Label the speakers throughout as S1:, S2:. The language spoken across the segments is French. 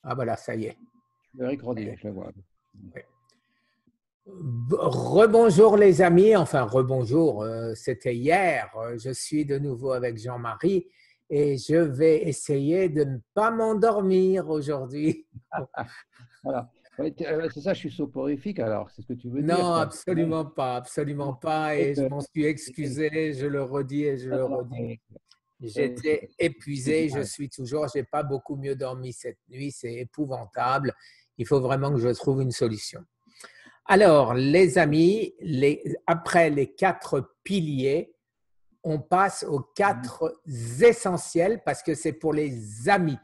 S1: Ah voilà, ça y est.
S2: Eric Rodé, je le vois.
S1: Ouais. Rebonjour les amis, enfin rebonjour, c'était hier, je suis de nouveau avec Jean-Marie et je vais essayer de ne pas m'endormir aujourd'hui.
S2: Voilà. Ouais, c'est ça, je suis soporifique alors, c'est ce que tu veux dire,
S1: Non,
S2: quoi. Ouais.
S1: absolument
S2: Non,
S1: pas
S2: en
S1: et
S2: fait,
S1: je m'en suis excusé, je le redis et je
S2: non,
S1: le
S2: non,
S1: redis.
S2: c'est
S1: J'étais
S2: c'est
S1: épuisé, je
S2: pareil.
S1: suis toujours, j'ai pas beaucoup mieux dormi cette nuit, c'est épouvantable. Il faut vraiment que je trouve une solution. Alors, les amis, après les 4 piliers, on passe aux 4 essentiels parce que c'est pour les amis.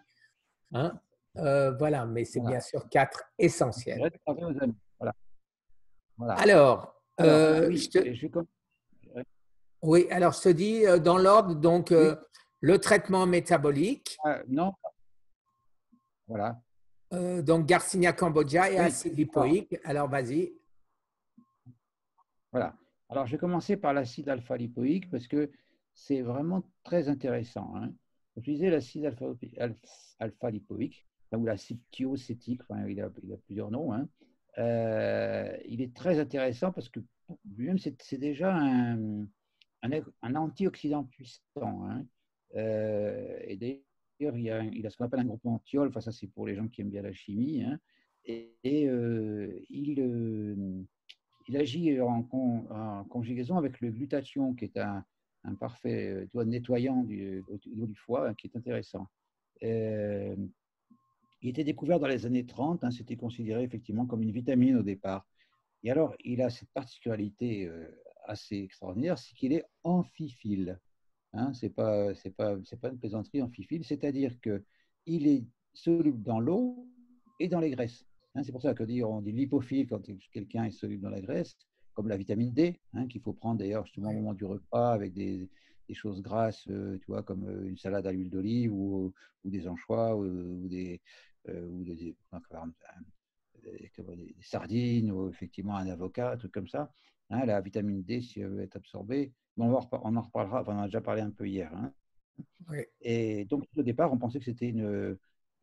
S1: Hein. Voilà, mais c'est
S2: Voilà.
S1: bien sûr 4 essentiels.
S2: Réservé aux amis. Voilà. Voilà.
S1: Alors,
S2: Alors, oui, je vais
S1: oui, alors je te dis dans l'ordre, donc
S2: oui,
S1: le traitement métabolique,
S2: non, voilà.
S1: donc Garcinia cambogia et
S2: Oui,
S1: acide
S2: alors,
S1: lipoïque. Alors, vas-y.
S2: voilà. Alors, je vais commencer par l'acide alpha-lipoïque parce que c'est vraiment très intéressant. Hein. Utiliser l'acide alpha-lipoïque, ou l'acide thiocétique, enfin, il a plusieurs noms. Hein. Il est très intéressant parce que lui-même, c'est déjà un antioxydant puissant. Hein. Et d'ailleurs, il a ce qu'on appelle un groupe thiol, enfin, ça c'est pour les gens qui aiment bien la chimie. Hein. Il agit en conjugaison avec le glutathion, qui est un parfait nettoyant au niveau du foie, qui est intéressant. Euh, il était découvert dans les années 30, hein, c'était considéré effectivement comme une vitamine au départ. Et alors, il a cette particularité assez extraordinaire, c'est qu'il est amphiphile. Hein, c'est pas une plaisanterie amphiphile, c'est-à-dire qu'il est soluble dans l'eau et dans les graisses. Hein, c'est pour ça on dit lipophile quand quelqu'un est soluble dans la graisse, comme la vitamine D, hein, qu'il faut prendre d'ailleurs justement au moment du repas avec des choses grasses, tu vois, comme une salade à l'huile d'olive ou des anchois enfin, des sardines ou effectivement un avocat, un truc comme ça. Hein, la vitamine D, si elle veut être absorbée, bon, on en reparlera, enfin, on en a déjà parlé un peu hier. Hein.
S1: Oui.
S2: Et donc, au départ, on pensait que c'était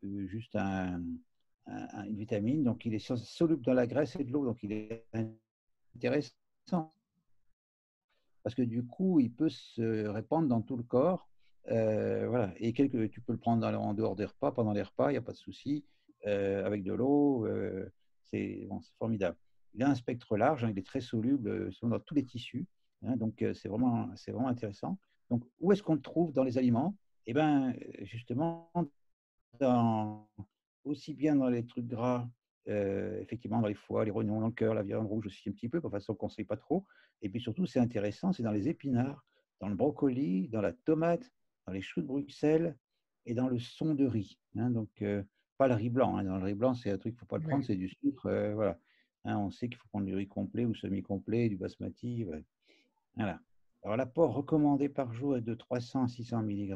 S2: juste une vitamine. Donc, il est soluble dans la graisse et de l'eau. Donc, il est intéressant parce que du coup, il peut se répandre dans tout le corps. Voilà. Et tu peux le prendre en dehors des repas, pendant les repas, il n'y a pas de souci. Avec de l'eau, c'est formidable. Il a un spectre large, hein, il est très soluble dans tous les tissus. Hein, donc, c'est vraiment intéressant. Donc, où est-ce qu'on le trouve dans les aliments? Eh bien, justement, aussi bien dans les trucs gras, effectivement, dans les foies, les rognons, dans le cœur, la viande rouge aussi un petit peu, de façon qu'on ne conseille pas trop. Et puis surtout, c'est intéressant, c'est dans les épinards, dans le brocoli, dans la tomate, dans les choux de Bruxelles et dans le son de riz. Hein, donc, pas le riz blanc. Hein, dans le riz blanc, c'est un truc qu'il ne faut pas le prendre,
S1: Oui.
S2: c'est du sucre. Voilà. Hein, on sait qu'il faut prendre du riz complet ou semi-complet, du basmati. Ouais. Voilà. Alors, l'apport recommandé par jour est de 300 à 600 mg.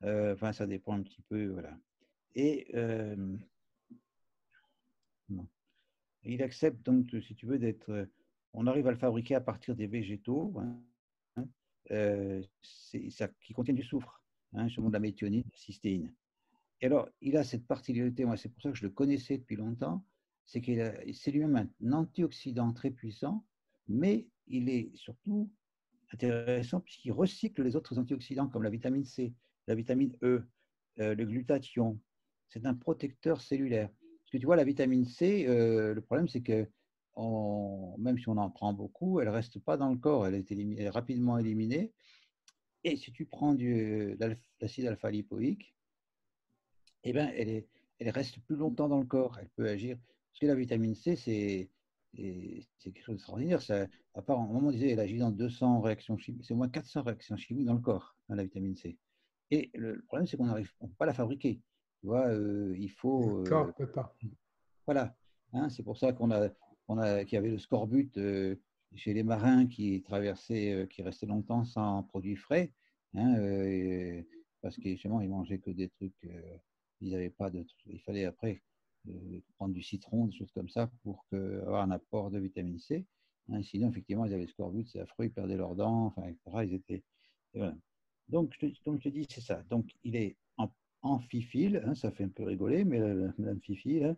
S2: Enfin, ça dépend un petit peu. Voilà. Et il accepte donc, si tu veux, on arrive à le fabriquer à partir des végétaux, hein, qui contiennent du soufre, hein, justement de la méthionine, de la cystéine. Et alors, il a cette particularité, moi, c'est pour ça que je le connaissais depuis longtemps, c'est c'est lui-même un antioxydant très puissant, mais il est surtout intéressant puisqu'il recycle les autres antioxydants comme la vitamine C, la vitamine E, le glutathion. C'est un protecteur cellulaire. Parce que tu vois, la vitamine C, le problème, c'est que même si on en prend beaucoup, elle ne reste pas dans le corps, elle est rapidement éliminée. Et si tu prends l'acide alpha-lipoïque, eh ben, elle reste plus longtemps dans le corps. Elle peut agir. Parce que la vitamine C, c'est quelque chose d'extraordinaire. À part, au moment où on disait elle agit dans 200 réactions chimiques, c'est au moins 400 réactions chimiques dans le corps, hein, la vitamine C. Et le problème, c'est qu'on ne peut pas la fabriquer. Tu vois, il
S1: Le
S2: faut.
S1: corps ne peut pas.
S2: Voilà. Hein, c'est pour ça qu'il y avait le scorbut chez les marins qui restaient longtemps sans produits frais. Hein, parce que justement, ils mangeaient que des trucs. Ils n'avaient pas de. Il fallait après prendre du citron, des choses comme ça pour avoir un apport de vitamine C. Hein, sinon, effectivement, ils avaient le scorbut, c'est affreux, ils perdaient leurs dents, enfin, etc. Ils étaient. Et voilà. Donc, comme je te dis, c'est ça. Donc, il est amphiphiles, hein, ça fait un peu rigoler, mais Madame Fifi, hein,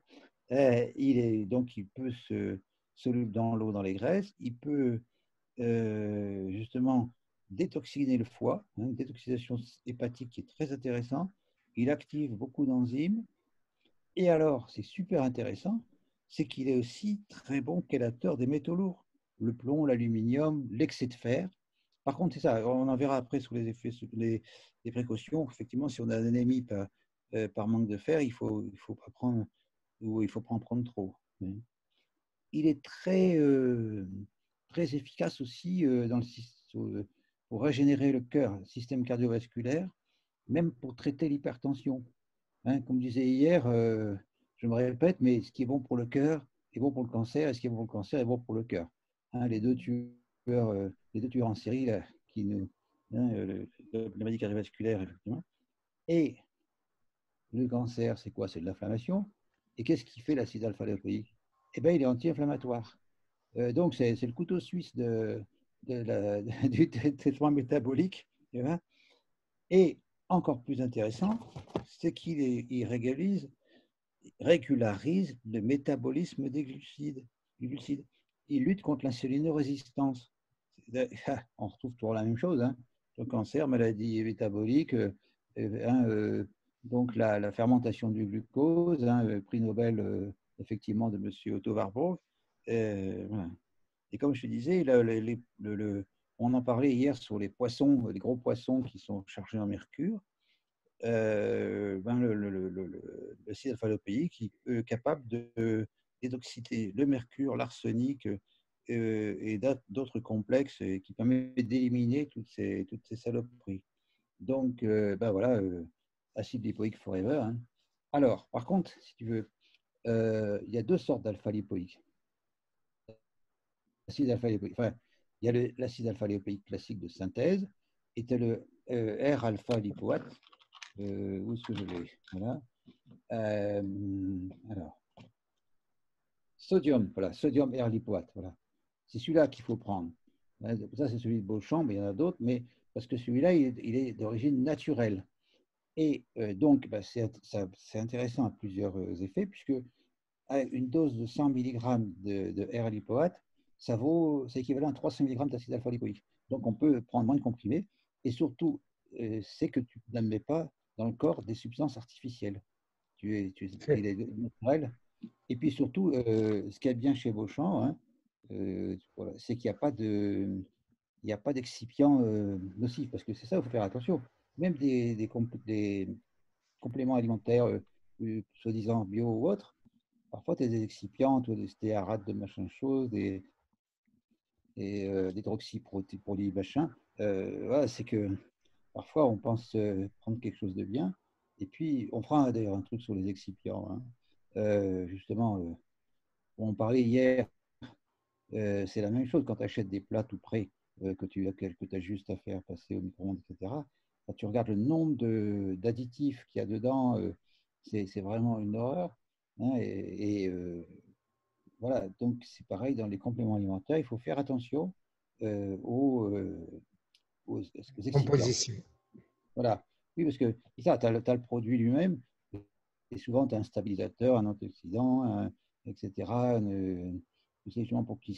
S2: il peut se soluble dans l'eau, dans les graisses, il peut justement détoxiner le foie, hein, une détoxination hépatique qui est très intéressante. Il active beaucoup d'enzymes. Et alors, c'est super intéressant, c'est qu'il est aussi très bon chélateur des métaux lourds, le plomb, l'aluminium, l'excès de fer. Par contre, c'est ça, on en verra après sur les effets, sur les précautions. Effectivement, si on a une anémie par manque de fer, il faut pas prendre, ou il faut pas en prendre trop. Il est très efficace aussi pour régénérer le cœur, le système cardiovasculaire, même pour traiter l'hypertension. Hein, comme je disais hier, je me répète, mais ce qui est bon pour le cœur est bon pour le cancer, et ce qui est bon pour le cancer est bon pour le cœur. Hein, les deux tueurs en série là, qui nous, hein, la maladie cardiovasculaire, effectivement. Et le cancer, c'est quoi? C'est de l'inflammation. Et qu'est-ce qui fait l'acide alpha-lipoïque? Eh bien, il est anti-inflammatoire. Donc, c'est le couteau suisse du traitement métabolique. Et encore plus intéressant, c'est qu'il régularise le métabolisme des glucides. Il lutte contre l'insulinorésistance. On retrouve toujours la même chose, hein. Le cancer, maladie métabolique, donc la fermentation du glucose, hein, prix Nobel effectivement de M. Otto Warburg. Voilà. Et comme je te disais, on en parlait hier sur les poissons, les gros poissons qui sont chargés en mercure. L'acide alpha-lipoïque est capable de détoxiquer le mercure, l'arsenic et d'autres complexes qui permettent d'éliminer toutes ces saloperies. Donc, voilà, acide lipoïque forever. Hein. Alors, par contre, si tu veux, il y a deux sortes d'alpha-lipoïques. L'acide alpha-lipoïque, enfin, il y a l'acide alpha-lipoïque classique de synthèse et tu as le R-alpha-lipoate. Où est-ce que je vais? Voilà. Alors, sodium, voilà, sodium R-lipoate, voilà. C'est celui-là qu'il faut prendre. Ça, c'est celui de Beauchamp, mais il y en a d'autres, mais parce que celui-là, il est d'origine naturelle. Et donc, c'est intéressant à plusieurs effets, puisque une dose de 100 mg de R-lipoate, c'est équivalent à 300 mg d'acide alpha-lipoïque. Donc, on peut prendre moins de comprimés, et surtout, c'est que tu n'admets pas dans le corps des substances artificielles. Il est naturel. Et puis surtout, ce qu'il y a de bien chez Beauchamp, hein, voilà, c'est qu'il n'y a pas d'excipients nocifs, parce que c'est ça, il faut faire attention. Même des compléments alimentaires, soi-disant bio ou autres, parfois tu as des excipients, des stéarates de machin chose, des hydroxyproly machin. Voilà, c'est que parfois on pense prendre quelque chose de bien, et puis on fera d'ailleurs un truc sur les excipients. Hein. Justement, on parlait hier, c'est la même chose quand tu achètes des plats tout prêts que tu as juste à faire passer au micro-ondes, etc. Quand tu regardes le nombre d'additifs qu'il y a dedans, c'est vraiment une horreur. Hein, voilà, donc c'est pareil dans les compléments alimentaires, il faut faire attention aux excipients.
S1: Composition.
S2: Voilà. Oui, parce que tu as le produit lui-même, et souvent tu as un stabilisateur, un antioxydant, etc. Justement pour qu'il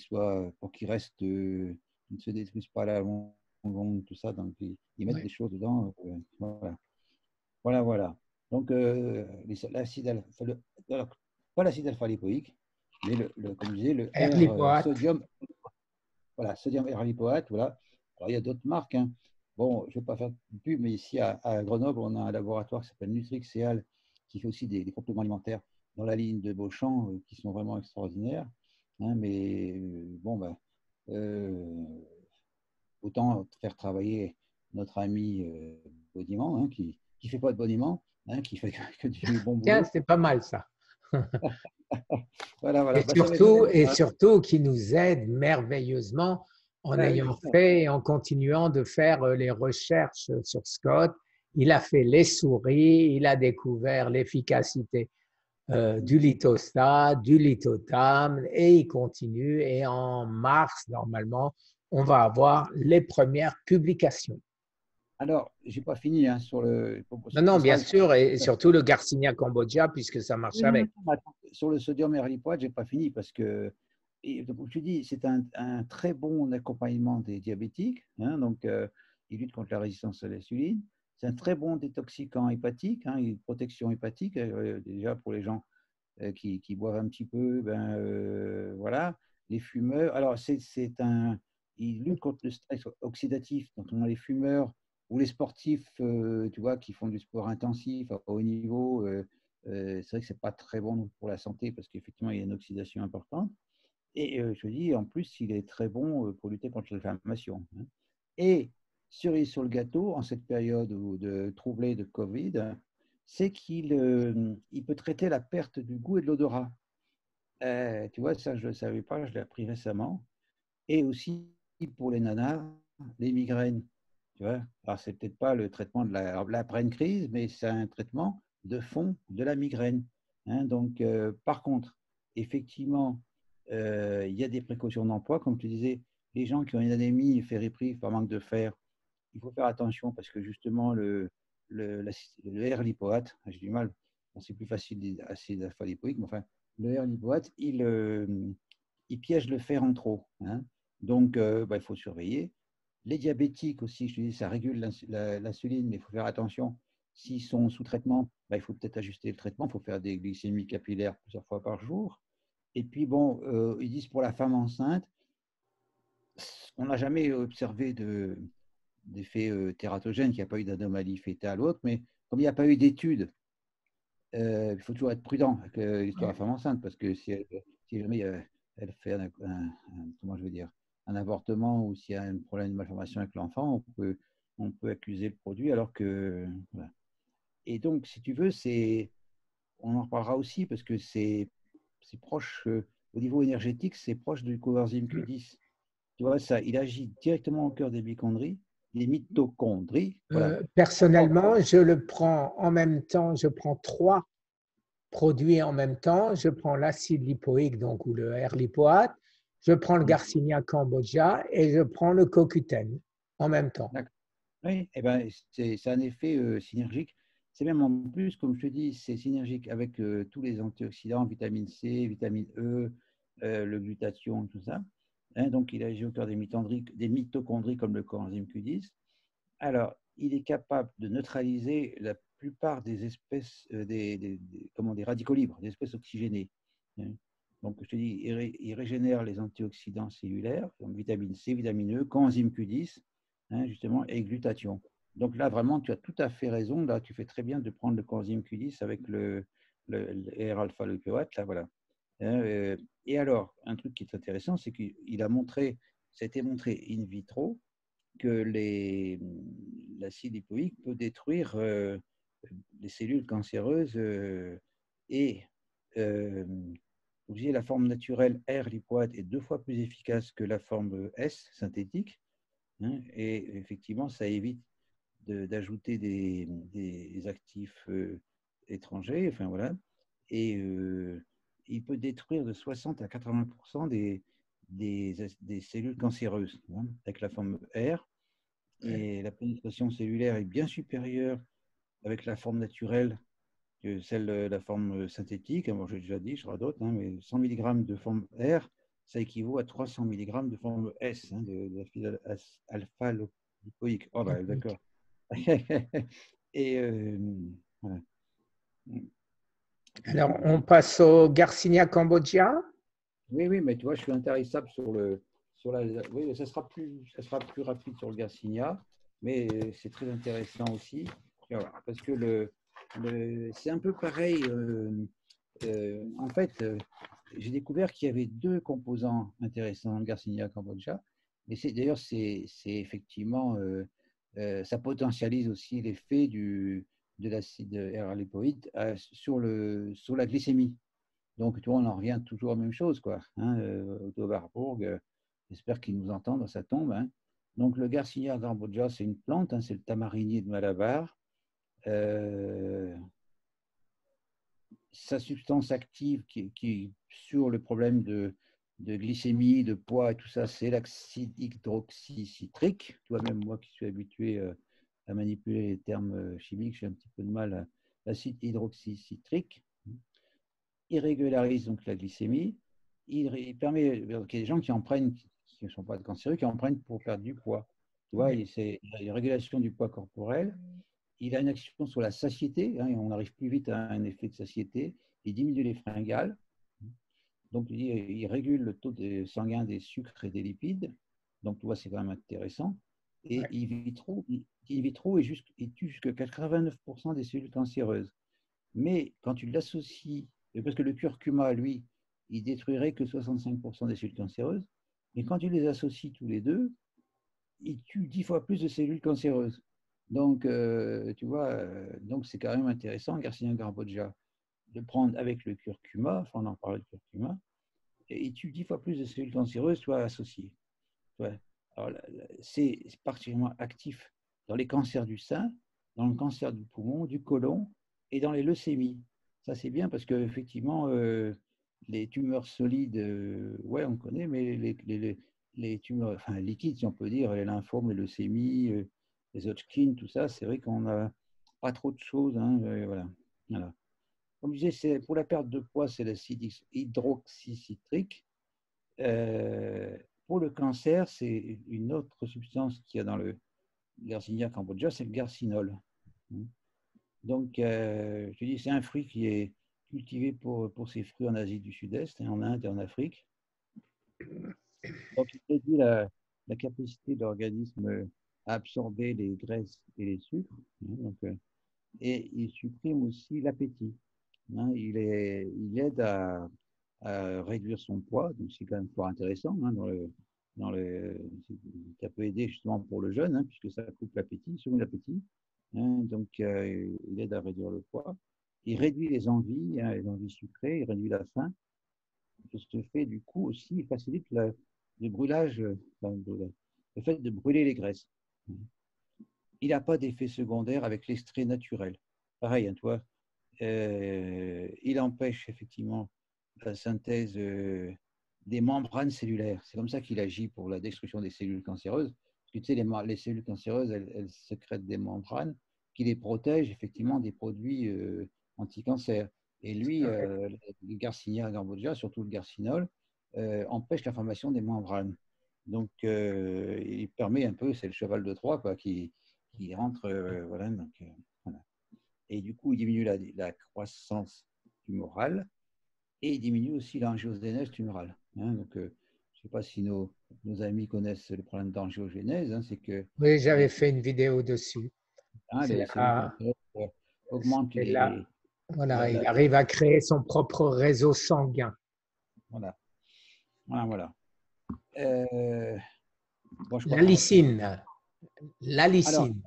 S2: reste, il ne se détruise pas à la longue, tout ça. Donc ils mettent des choses dedans. Voilà. Donc l'acide pas l'acide alpha-lipoïque, mais comme je disais, le sodium. Voilà, sodium R-lipoate, voilà. Alors, il y a d'autres marques. Hein. Bon, je ne vais pas faire de pub, mais ici, à Grenoble, on a un laboratoire qui s'appelle Nutrixeal, qui fait aussi des compléments alimentaires dans la ligne de Beauchamp, qui sont vraiment extraordinaires. Hein, mais autant faire travailler notre ami Boniment, hein, qui ne fait pas de boniment, hein, qui fait que du bon boulot.
S1: Tiens, c'est pas mal ça.
S2: Voilà.
S1: Et surtout qui nous aide merveilleusement en ayant fait et en continuant de faire les recherches sur Scott. Il a fait les souris, il a découvert l'efficacité du Litostat, du Litotam, et il continue. Et en mars, normalement, on va avoir les premières publications.
S2: Alors, j'ai pas fini hein, sur le.
S1: Non, non,
S2: Ça
S1: bien
S2: sera.
S1: sûr, et surtout le Garcinia Cambogia, puisque ça marche
S2: Oui, non, non,
S1: avec.
S2: non, mais attends, sur le sodium érythropoïète, j'ai pas fini parce que, comme je te dis, c'est un très bon accompagnement des diabétiques. Hein, donc, il lutte contre la résistance à l'insuline. C'est un très bon détoxicant hépatique, hein, une protection hépatique, déjà pour les gens qui boivent un petit peu, ben, voilà, les fumeurs. Alors, il lutte contre le stress oxydatif. Donc, on a les fumeurs ou les sportifs, tu vois, qui font du sport intensif à haut niveau. C'est vrai que c'est pas très bon pour la santé parce qu'effectivement, il y a une oxydation importante. Et je dis, en plus, il est très bon pour lutter contre l'inflammation. Hein. Et cerise sur le gâteau, en cette période de troublée de Covid, c'est il peut traiter la perte du goût et de l'odorat. Tu vois, ça, je ne le savais pas, je l'ai appris récemment. Et aussi pour les nanas, les migraines. Tu vois, alors c'est peut-être pas le traitement de l'après une crise, mais c'est un traitement de fond de la migraine. Hein. Donc, par contre, effectivement, il y a des précautions d'emploi. Comme tu disais, les gens qui ont une anémie fériprive par manque de fer, il faut faire attention parce que justement, le R lipoate, j'ai du mal, c'est plus facile d'acide alpha-lipoïque, mais enfin, le R lipoate, il piège le fer en trop. Hein. Donc, bah, il faut surveiller. Les diabétiques aussi, je te dis, ça régule l'insuline, mais il faut faire attention. S'ils sont sous traitement, bah, il faut peut-être ajuster le traitement. Il faut faire des glycémies capillaires plusieurs fois par jour. Et puis, bon, ils disent pour la femme enceinte, on n'a jamais observé d'effet tératogène, qu'il n'y a pas eu d'anomalie fétale ou autre, mais comme il n'y a pas eu d'études, il faut toujours être prudent avec l'histoire de la femme enceinte, parce que si jamais elle fait comment je veux dire, un avortement ou s'il y a un problème de malformation avec l'enfant, on peut accuser le produit alors que. Voilà. Et donc, si tu veux, on en reparlera aussi parce que c'est proche, au niveau énergétique, c'est proche du coenzyme Q10. Tu vois, ça, il agit directement au cœur des mitochondries, les mitochondries. Voilà.
S1: Personnellement, je le prends en même temps, je prends trois produits en même temps. Je prends l'acide lipoïque, donc, ou le R-lipoate, je prends le Garcinia Cambogia et je prends le CoQ10 en même temps.
S2: D'accord. Oui, eh ben, c'est un effet synergique. C'est même en plus, comme je te dis, c'est synergique avec tous les antioxydants, vitamine C, vitamine E, le glutathion, tout ça. Hein, donc, il agit au cœur des mitochondries comme le coenzyme Q10. Alors, il est capable de neutraliser la plupart des espèces, des radicaux libres, des espèces oxygénées. Hein. Donc, je te dis, il régénère les antioxydants cellulaires, comme vitamine C, vitamine E, coenzyme Q10, hein, justement, et glutathion. Donc là, vraiment, tu as tout à fait raison. Là, tu fais très bien de prendre le coenzyme Q10 avec le R-alpha-lipoate. Là, voilà. Hein, et alors, un truc qui est intéressant, c'est qu'il a montré, ça a été montré in vitro, que l'acide lipoïque peut détruire les cellules cancéreuses et la forme naturelle R lipoate est 2 fois plus efficace que la forme S synthétique. Hein, et effectivement, ça évite d'ajouter des actifs étrangers. Enfin, voilà. Et il peut détruire de 60 à 80% des cellules cancéreuses, hein, avec la forme R. Et la pénétration cellulaire est bien supérieure avec la forme naturelle que celle de la forme synthétique. Bon, j'ai déjà dit, je serai d'autres, hein, mais 100 mg de forme R, ça équivaut à 300 mg de forme S, hein, de l'acide alpha-lipoïque. Oh, bah, d'accord. Et voilà.
S1: Alors, on passe au Garcinia Cambogia.
S2: Oui, oui, mais tu vois, je suis intarissable oui, ça sera plus rapide sur le Garcinia, mais c'est très intéressant aussi, parce que c'est un peu pareil. En fait, j'ai découvert qu'il y avait 2 composants intéressants dans le Garcinia Cambogia, mais d'ailleurs, c'est effectivement, ça potentialise aussi l'effet de l'acide R-lipoïde sur la glycémie. Donc, tu vois, on en revient toujours à la même chose, quoi. Hein, Otto Warburg, j'espère qu'il nous entend dans sa tombe. Hein. Donc, le Garcinia cambogia, c'est une plante, hein, c'est le tamarinier de Malabar. Euh, Sa substance active sur le problème de glycémie, de poids et tout ça, c'est l'acide hydroxycitrique. Toi, même moi qui suis habitué à manipuler les termes chimiques, j'ai un petit peu de mal. L'acide hydroxycitrique, il régularise donc la glycémie, il permet, qu'il y a des gens qui en prennent, qui ne sont pas cancéreux, qui en prennent pour perdre du poids. Tu vois, c'est une régulation du poids corporel. Il a une action sur la satiété, hein, on arrive plus vite à un effet de satiété. Il diminue les fringales. Donc, il régule le taux sanguin des sucres et des lipides. Donc, tu vois, c'est quand même intéressant. Et in vitro, il tue jusqu'à 89% des cellules cancéreuses. Mais quand tu l'associes, parce que le curcuma, lui, il détruirait que 65% des cellules cancéreuses, mais quand tu les associes tous les deux, il tue 10 fois plus de cellules cancéreuses. Donc, tu vois, donc c'est quand même intéressant, Garcinia cambogia, de prendre avec le curcuma, enfin on en parlait de curcuma, et il tue 10 fois plus de cellules cancéreuses, soit associées. Ouais. Alors, c'est particulièrement actif dans les cancers du sein, dans le cancer du poumon, du côlon et dans les leucémies. Ça, c'est bien parce qu'effectivement, les tumeurs solides, ouais, on connaît, mais les tumeurs enfin, liquides, si on peut dire, les lymphomes, les leucémies, les Hodgkin, tout ça, c'est vrai qu'on n'a pas trop de choses. Hein, voilà. Voilà. Comme je disais, pour la perte de poids, c'est l'acide hydroxycitrique. Pour le cancer, c'est une autre substance qu'il y a dans le Garcinia cambogia, c'est le garcinol. Donc, je te dis, c'est un fruit qui est cultivé pour ses fruits en Asie du Sud-Est, en Inde et en Afrique. Donc, il réduit la capacité de l'organisme à absorber les graisses et les sucres. Donc, et il supprime aussi l'appétit. Il aide à réduire son poids, donc c'est quand même fort intéressant. Ça peut aider justement pour le jeûne, puisque ça coupe l'appétit, selon l'appétit. Donc, il aide à réduire le poids. Il réduit les envies sucrées, il réduit la faim. Ce fait, du coup, aussi, il facilite le brûlage, le fait de brûler les graisses. Il n'a pas d'effet secondaire avec l'extrait naturel. Pareil, hein, toi, il empêche effectivement la synthèse des membranes cellulaires. C'est comme ça qu'il agit pour la destruction des cellules cancéreuses. Parce que tu sais, les cellules cancéreuses, elles sécrètent des membranes qui les protègent effectivement des produits anti-cancer. Et lui, le Garcinia cambogia, surtout le garcinol, empêche la formation des membranes. Donc, il permet un peu, c'est le cheval de Troie, quoi, qui rentre, voilà, donc, voilà. Et du coup, il diminue la croissance tumorale et il diminue aussi l'angiogénèse tumorale. Donc, je ne sais pas si nos amis connaissent le problème d'angiogénèse, c'est que
S1: Oui, j'avais fait une vidéo dessus.
S2: les cellules cancéreuses augmentent
S1: Là, voilà, il
S2: la-
S1: arrive à créer son propre réseau sanguin.
S2: voilà, voilà. Bon, je crois
S1: La
S2: qu'on a fait.
S1: lysine, la
S2: Alors,
S1: lysine.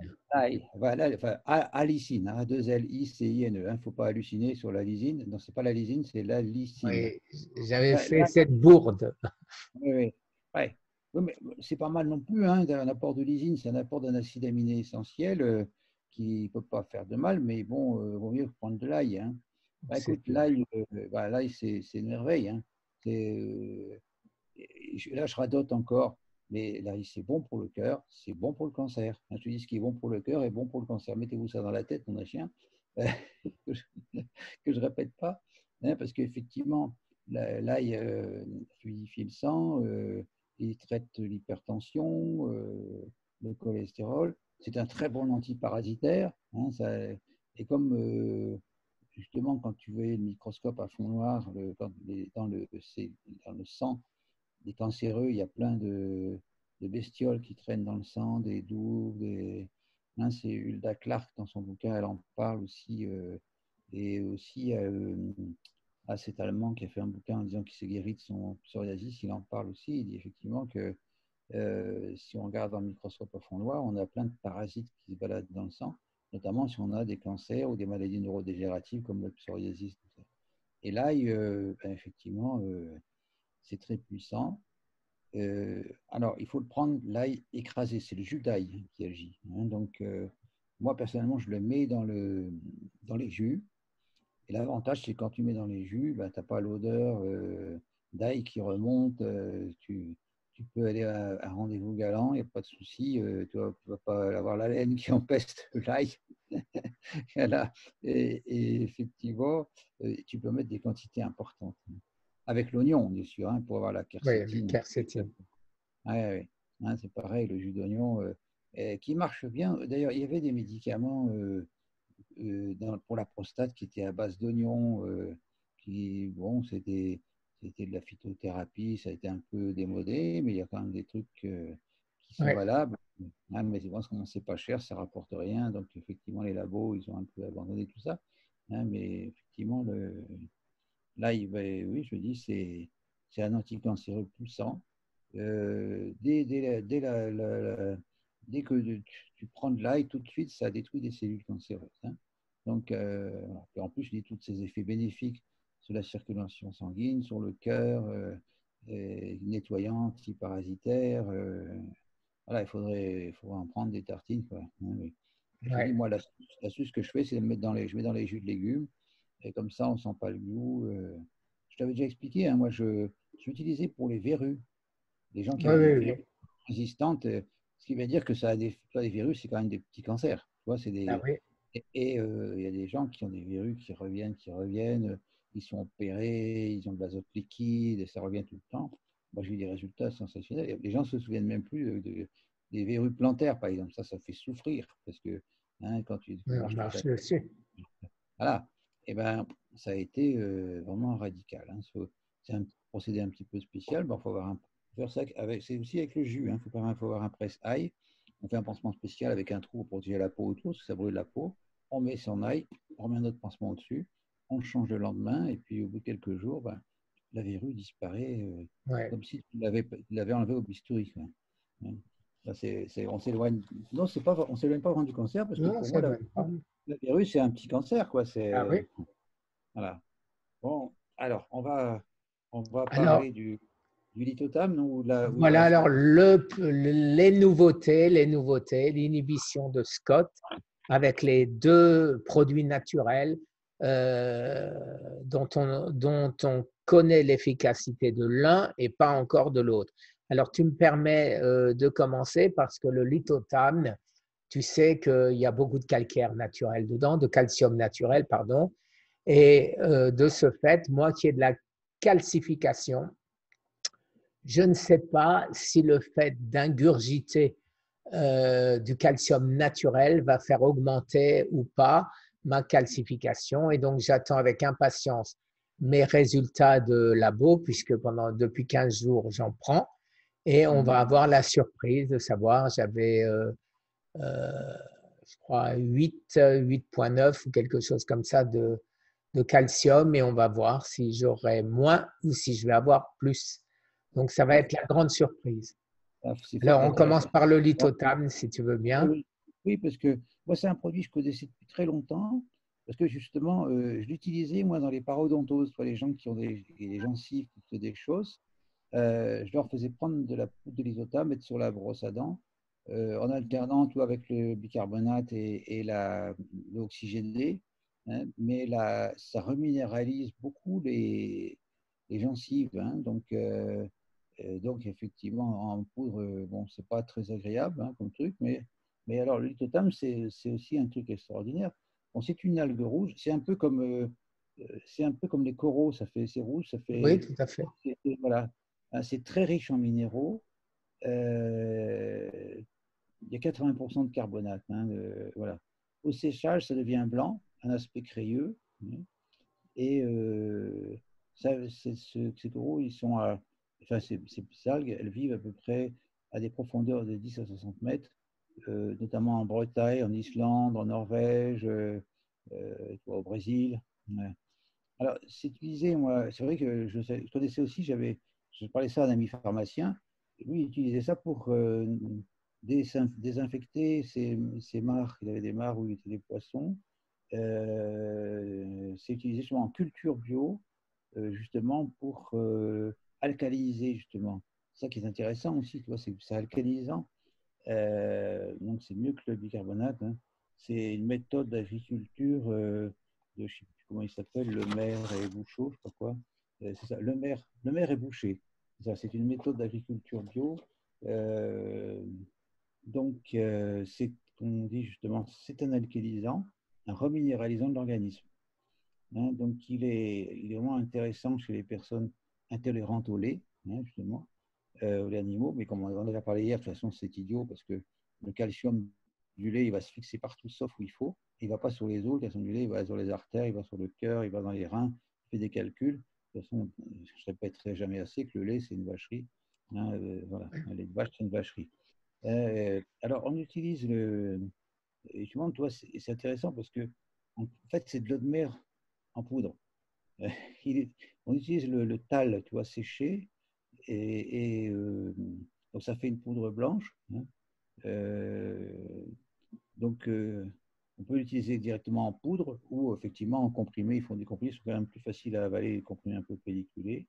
S2: voilà, enfin, alicine, L-I-C-I-N-E. Il ne faut pas halluciner sur la lysine. Non, ce n'est pas la lysine, c'est la lysine.
S1: Oui, j'avais
S2: Là,
S1: fait cette bourde.
S2: oui, oui. Ouais. Oui, mais c'est pas mal non plus, un apport de lysine, c'est un apport d'un acide aminé essentiel qui ne peut pas faire de mal, mais bon, il vaut mieux prendre de l'ail. Bah,
S1: C'est
S2: écoute, l'ail, c'est une merveille. Là, je radote encore, mais l'ail, c'est bon pour le cœur, c'est bon pour le cancer. Je te dis, ce qui est bon pour le cœur est bon pour le cancer. Mettez-vous ça dans la tête, mon chien, que je répète pas, parce qu'effectivement, l'ail fluidifie le sang, il traite l'hypertension, le cholestérol. C'est un très bon antiparasitaire. Et comme justement, quand tu vois le microscope à fond noir dans le sang des cancéreux, il y a plein de bestioles qui traînent dans le sang, des douves, c'est Hulda Clark dans son bouquin, elle en parle aussi. Et aussi, cet Allemand qui a fait un bouquin en disant qu'il s'est guéri de son psoriasis, il en parle aussi. Il dit effectivement que si on regarde dans le microscope à fond noir, on a plein de parasites qui se baladent dans le sang, notamment si on a des cancers ou des maladies neurodégénératives comme le psoriasis. Tout ça. Et là, effectivement, c'est très puissant. Alors, il faut le prendre l'ail écrasé, c'est le jus d'ail qui agit. Donc, moi, personnellement, je le mets dans les jus. Et l'avantage, c'est que quand tu mets dans les jus, tu n'as pas l'odeur d'ail qui remonte. Tu tu peux aller à un rendez-vous galant, il n'y a pas de souci. Tu ne vas pas avoir la laine qui empeste l'ail. Voilà. Et effectivement, tu peux mettre des quantités importantes. Avec l'oignon, bien sûr, hein, pour avoir la
S1: Oui, le
S2: quercétine.
S1: quercétine.
S2: Ouais, ouais. Hein, c'est pareil, le jus d'oignon qui marche bien. D'ailleurs, il y avait des médicaments pour la prostate qui étaient à base d'oignon, qui, bon, c'était de la phytothérapie, ça a été un peu démodé, mais il y a quand même des trucs qui sont
S1: Oui,
S2: valables. Hein, mais bon, comme c'est pas cher, ça rapporte rien. Donc, effectivement, les labos, ils ont un peu abandonné tout ça. Hein, mais effectivement, là, oui, je dis, c'est un anticancéreux puissant. Dès que tu prends de l'ail, tout de suite, ça détruit des cellules cancéreuses. Hein. Donc, et en plus, je dis tous ces effets bénéfiques sur la circulation sanguine, sur le cœur, nettoyant, antiparasitaire. Voilà, il faudrait en prendre des tartines, quoi. Hein, oui. Je
S1: oui.
S2: dis, moi, l'astuce que je fais, c'est de mettre je mets dans les jus de légumes, et comme ça, on ne sent pas le goût. Je t'avais déjà expliqué, hein, moi, j'utilisais pour les verrues. Les gens qui
S1: Oui,
S2: avaient des
S1: oui,
S2: verrues
S1: oui.
S2: résistantes, ce qui veut dire que ça a les virus, c'est quand même des petits cancers. Tu vois,
S1: Ah oui.
S2: et il y a des gens qui ont des verrues qui reviennent, ils sont opérés, ils ont de l'azote liquide, et ça revient tout le temps. Moi, j'ai eu des résultats sensationnels. Les gens ne se souviennent même plus des verrues plantaires, par exemple. Ça fait souffrir, parce que hein, quand tu
S1: Oui, on
S2: marches toute la.
S1: marche dessus.
S2: Voilà. Et ben, ça a été vraiment radical. Hein. C'est un procédé un petit peu spécial. Bon, faut avoir faire ça c'est aussi avec le jus. Il faut avoir un presse-ail. On fait un pansement spécial avec un trou pour protéger la peau autour, parce que ça brûle la peau. On met son ail, on remet un autre pansement au-dessus, on le change le lendemain, et puis au bout de quelques jours, ben, la verrue disparaît
S1: Ouais.
S2: comme si tu l'avais enlevé au bistouri. Quoi. Hein. Là, on s'éloigne. Non, on s'éloigne pas vraiment du cancer, parce que
S1: Non,
S2: pour
S1: ça
S2: moi,
S1: ne donne pas.
S2: le virus, c'est un petit cancer, quoi.
S1: Ah oui.
S2: Voilà. Bon, alors, on va
S1: Alors,
S2: parler du lithotam, non, ou il
S1: voilà,
S2: reste.
S1: alors les nouveautés, l'inhibition de Scott avec les deux produits naturels euh, dont on connaît l'efficacité de l'un et pas encore de l'autre. Alors, tu me permets de commencer parce que le lithotam, tu sais qu'il y a beaucoup de calcaire naturel dedans, de calcium naturel, pardon, et de ce fait, moi qui ai de la calcification, je ne sais pas si le fait d'ingurgiter du calcium naturel va faire augmenter ou pas ma calcification. Et donc, j'attends avec impatience mes résultats de labo, puisque depuis 15 jours, j'en prends. Et on va avoir la surprise de savoir, j'avais, je crois, 8,9 ou quelque chose comme ça de calcium, et on va voir si j'aurai moins ou si je vais avoir plus. Donc, ça va
S2: Ouais,
S1: être la grande surprise.
S2: c'est fort
S1: Alors, on commence
S2: intéressant.
S1: par le
S2: Bon,
S1: lithotam, si tu veux bien.
S2: oui, oui, parce que moi, c'est un produit que je connaissais depuis très longtemps, parce que justement, je l'utilisais, moi, dans les parodontoses, pour les gens qui ont des gencives, qui ont des choses. Je leur faisais prendre de la poudre de lithotam, mettre sur la brosse à dents, en alternant tout avec le bicarbonate et l'oxygéné. Hein, mais ça reminéralise beaucoup les gencives. Hein, donc, effectivement, en poudre, bon, c'est pas très agréable hein, comme truc, mais alors le lithotam, c'est aussi un truc extraordinaire. Bon, c'est une algue rouge, c'est un peu comme les coraux, c'est rouge,
S1: Oui, tout à fait.
S2: voilà. Hein, c'est très riche en minéraux. Euh, il y a 80% de carbonate. Hein, voilà. Au séchage, ça devient blanc, un aspect crayeux. Hein, et ces coraux, enfin, ces algues, elles vivent à peu près à des profondeurs de 10 à 60 mètres, notamment en Bretagne, en Islande, en Norvège, au Brésil. Ouais. Alors, c'est utilisé, moi, c'est vrai que je connaissais aussi, je parlais ça à un ami pharmacien, et lui, il utilisait ça pour désinfecter ses mares. Il avait des mares où il était des poissons. C'est utilisé souvent en culture bio, justement pour alcaliniser, justement. C'est ça qui est intéressant aussi, tu vois, c'est alcalinisant. Donc, c'est mieux que le bicarbonate. Hein. C'est une méthode d'agriculture je ne sais plus comment il s'appelle, Le Maire et Bouchot, je sais pas quoi. C'est ça, Le Maire et Boucher. c'est une méthode d'agriculture bio. C'est, on dit justement, c'est un alcalinisant, un reminéralisant de l'organisme. Hein, donc, il est vraiment intéressant chez les personnes intolérantes au lait, hein, justement, aux laits animaux. Mais comme on en a déjà parlé hier, de toute façon, c'est idiot parce que le calcium du lait, il va se fixer partout sauf où il faut. Il ne va pas sur les os, le calcium du lait, il va sur les artères, il va sur le cœur, il va dans les reins, il fait des calculs. De toute façon, je ne répéterai jamais assez que le lait, c'est une vacherie. Hein, voilà, un lait de vache, c'est une vacherie. Alors, on utilise le. Et tu vois, toi, c'est intéressant parce que, en fait, c'est de l'eau de mer en poudre. Il est- on utilise le tal, tu vois, séché, donc ça fait une poudre blanche. Hein. Euh, on peut l'utiliser directement en poudre ou effectivement en comprimé. Ils font des comprimés qui sont quand même plus faciles à avaler, les comprimés un peu pelliculés.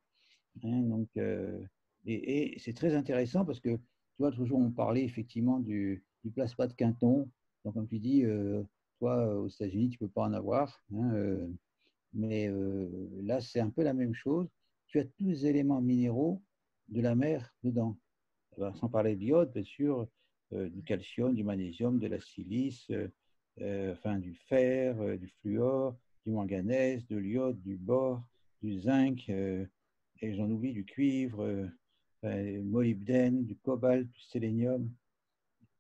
S2: Hein. Et c'est très intéressant parce que, tu vois, toujours on parlait effectivement du plasma de Quinton. Donc, comme tu dis, toi, aux États-Unis, tu ne peux pas en avoir. Hein, là, c'est un peu la même chose. Tu as tous les éléments minéraux de la mer dedans. Alors, sans parler de l'iode, bien sûr, du calcium, du magnésium, de la silice, enfin du fer, du fluor, du manganèse, de l'iode, du bore, du zinc, et j'en oublie, du cuivre, molybdène, du cobalt, du sélénium.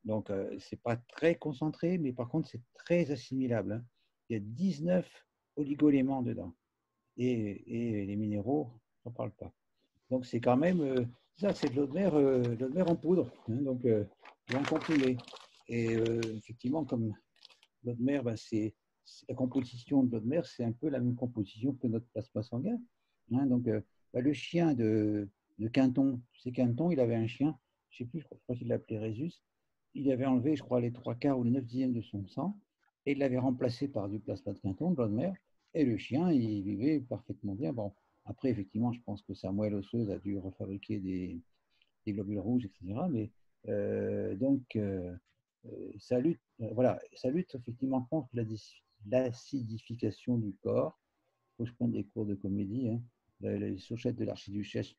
S2: Donc, c'est pas très concentré, mais par contre, c'est très assimilable. Hein. Il y a 19 oligoéléments dedans et les minéraux, on n'en parle pas. Donc c'est quand même, ça c'est de l'eau de mer en poudre, hein, donc en comprimé. Et effectivement, comme l'eau de mer, ben, la composition de l'eau de mer, c'est un peu la même composition que notre plasma sanguin. Hein, donc ben, le chien de Quinton, tu sais, Quinton, il avait un chien, je ne sais plus, je crois qu'il l'appelait Rhésus, il avait enlevé, je crois, les 3/4 ou les 9/10 de son sang, et il l'avait remplacé par du plasma de Quinton, de l'eau de mer, et le chien, il vivait parfaitement bien. Bon, après, effectivement, je pense que sa moelle osseuse a dû refabriquer des globules rouges, etc. Mais ça lutte, voilà, ça lutte effectivement contre l'acidification du corps. Il faut que je prenne des cours de comédie. Hein. Les sourchettes de l'archiduchesse.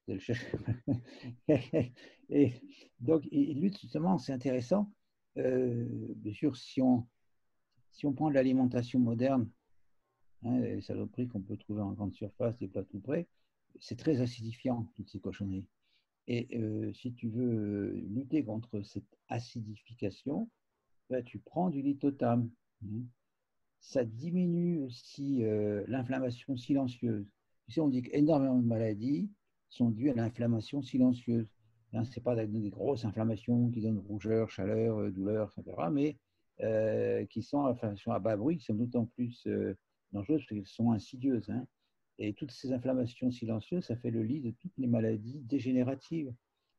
S2: Et donc, il lutte justement, c'est intéressant. Bien sûr, si on prend de l'alimentation moderne, hein, les saloperies qu'on peut trouver en grande surface, des plats tout près, c'est très acidifiant, toutes ces cochonneries. Et si tu veux lutter contre cette acidification, là, tu prends du lithotame. Hein. Ça diminue aussi l'inflammation silencieuse. Tu sais, on dit qu'énormément de maladies sont dues à l'inflammation silencieuse. Hein, ce n'est pas des grosses inflammations qui donnent rougeur, chaleur, douleur, etc., mais qui sont, enfin, sont à bas bruit, qui sont d'autant plus dangereuses parce qu'elles sont insidieuses. Hein. Et toutes ces inflammations silencieuses, ça fait le lit de toutes les maladies dégénératives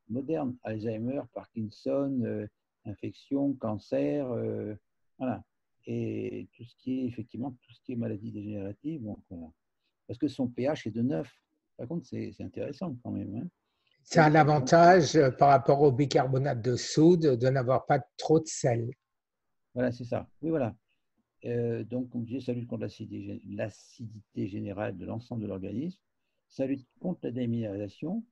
S2: modernes. Alzheimer, Parkinson, infection, cancer, voilà. Et tout ce qui est, effectivement, tout ce qui est maladie dégénérative, donc, voilà. Parce que son pH est de 9. Par contre, c'est intéressant quand même. Hein.
S1: Ça a l'avantage par rapport au bicarbonate de soude de n'avoir pas trop de sel.
S2: Voilà, c'est ça. Oui, voilà. Donc, comme je disais, ça lutte contre l'acidité générale de l'ensemble de l'organisme, ça lutte contre la déminéralisation,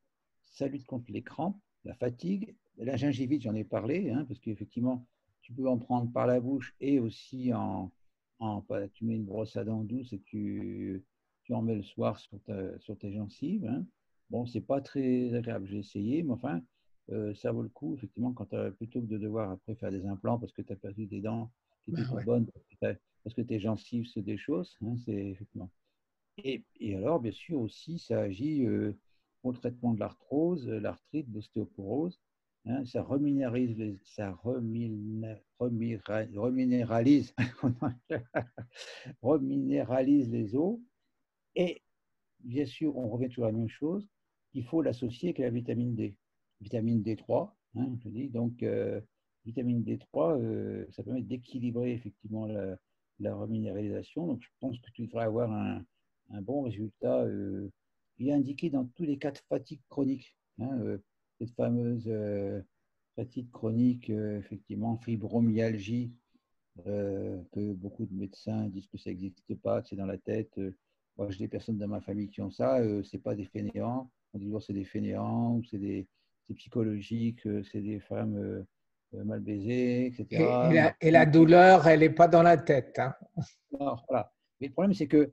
S2: ça lutte contre les crampes, la fatigue. La gingivite, j'en ai parlé, hein, parce qu'effectivement, tu peux en prendre par la bouche et aussi tu mets une brosse à dents douce et tu en mets le soir sur tes gencives. Hein. Bon, c'est pas très agréable, j'ai essayé, mais enfin, ça vaut le coup, effectivement, plutôt que de devoir après faire des implants parce que tu as perdu des dents qui étaient toutes
S1: Ouais.
S2: bonnes, parce que tes gencives se déchaussent. Hein, c'est effectivement. Et alors, bien sûr, aussi, ça agit pour le traitement de l'arthrose, l'arthrite, l'ostéoporose. Hein, ça reminéralise, reminéralise les os. Et bien sûr, on revient toujours à la même chose, il faut l'associer avec la vitamine D. Vitamine D3, hein, je dis. Donc, vitamine D3, ça permet d'équilibrer effectivement la reminéralisation. Donc, je pense que tu devrais avoir un bon résultat. Il est indiqué dans tous les cas de fatigue chronique. Hein, cette fameuse fatigue chronique, effectivement, fibromyalgie, que beaucoup de médecins disent que ça n'existe pas, que c'est dans la tête. Moi, j'ai des personnes dans ma famille qui ont ça, c'est pas des fainéants. On dit toujours c'est des fainéants, ou c'est psychologique, c'est des femmes mal baisées,
S1: Et, et
S2: etc.
S1: la, et la douleur, elle n'est pas dans la tête, hein.
S2: Non, voilà. Mais le problème, c'est que